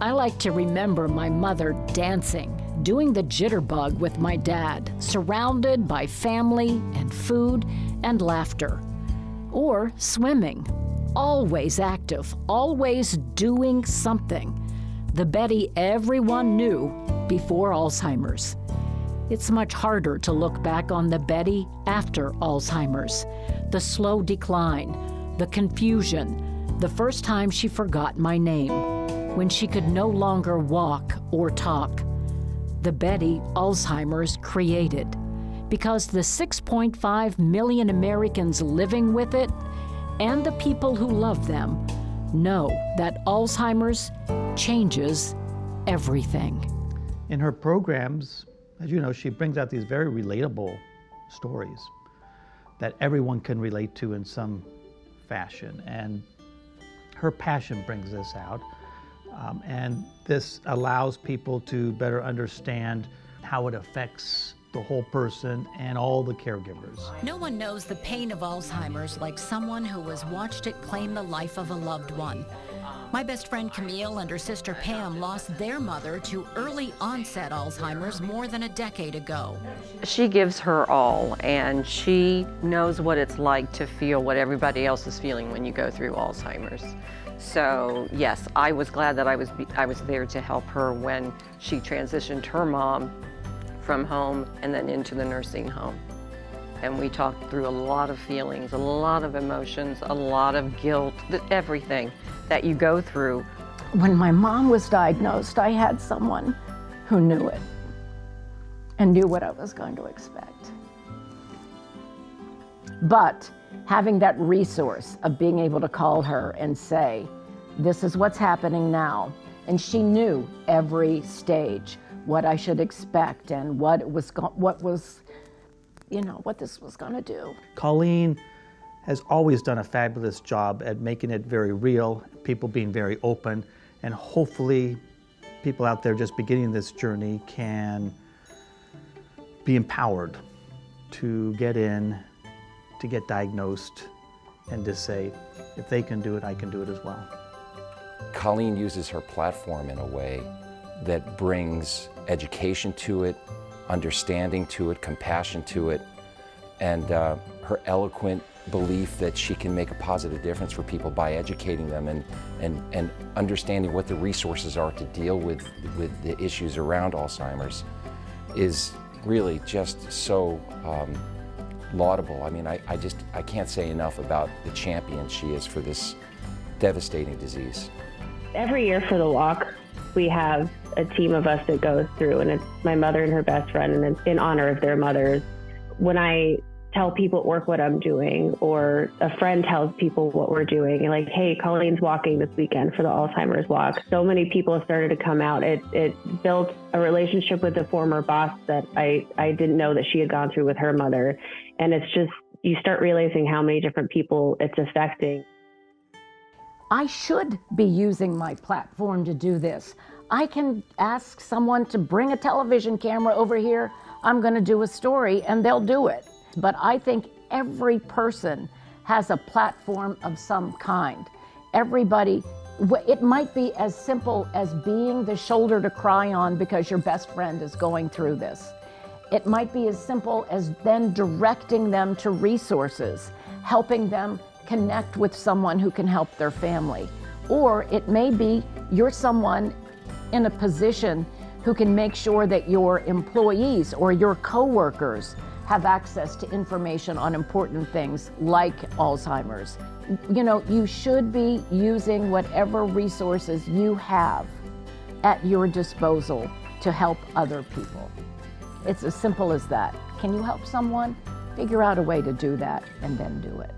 I like to remember my mother dancing, doing the jitterbug with my dad, surrounded by family and food and laughter. Or swimming, always active, always doing something. The Betty everyone knew before Alzheimer's. It's much harder to look back on the Betty after Alzheimer's. The slow decline, the confusion, the first time she forgot my name, when she could no longer walk or talk. The Betty Alzheimer's created, because the 6.5 million Americans living with it and the people who love them know that Alzheimer's changes everything. In her programs, as you know, she brings out these very relatable stories that everyone can relate to in some fashion. And her passion brings this out. And this allows people to better understand how it affects the whole person and all the caregivers. No one knows the pain of Alzheimer's like someone who has watched it claim the life of a loved one. My best friend Camille and her sister Pam lost their mother to early onset Alzheimer's more than a decade ago. She gives her all, and she knows what it's like to feel what everybody else is feeling when you go through Alzheimer's. So yes, I was glad that I was there to help her when she transitioned her mom from home and then into the nursing home. And we talked through a lot of feelings, a lot of emotions, a lot of guilt, everything that you go through. When my mom was diagnosed, I had someone who knew it and knew what I was going to expect. But having that resource of being able to call her and say, this is what's happening now. And she knew every stage, what I should expect and what this was going to do. Colleen has always done a fabulous job at making it very real, people being very open, and hopefully people out there just beginning this journey can be empowered to get in, to get diagnosed, and to say, if they can do it, I can do it as well. Colleen uses her platform in a way that brings education to it, understanding to it, compassion to it, and her eloquent belief that she can make a positive difference for people by educating them and understanding what the resources are to deal with the issues around Alzheimer's is really just so laudable. I mean, I can't say enough about the champion she is for this devastating disease. Every year for the walk, we have a team of us that goes through, and it's my mother and her best friend, and it's in honor of their mothers. When I tell people at work what I'm doing, or a friend tells people what we're doing, and like, hey, Colleen's walking this weekend for the Alzheimer's walk. So many people have started to come out. It built a relationship with the former boss that I didn't know that she had gone through with her mother. And it's just, you start realizing how many different people it's affecting. I should be using my platform to do this. I can ask someone to bring a television camera over here. I'm going to do a story, and they'll do it. But I think every person has a platform of some kind. Everybody, it might be as simple as being the shoulder to cry on because your best friend is going through this. It might be as simple as then directing them to resources, helping them connect with someone who can help their family. Or it may be you're someone in a position who can make sure that your employees or your coworkers have access to information on important things like Alzheimer's. You know, you should be using whatever resources you have at your disposal to help other people. It's as simple as that. Can you help someone? Figure out a way to do that and then do it.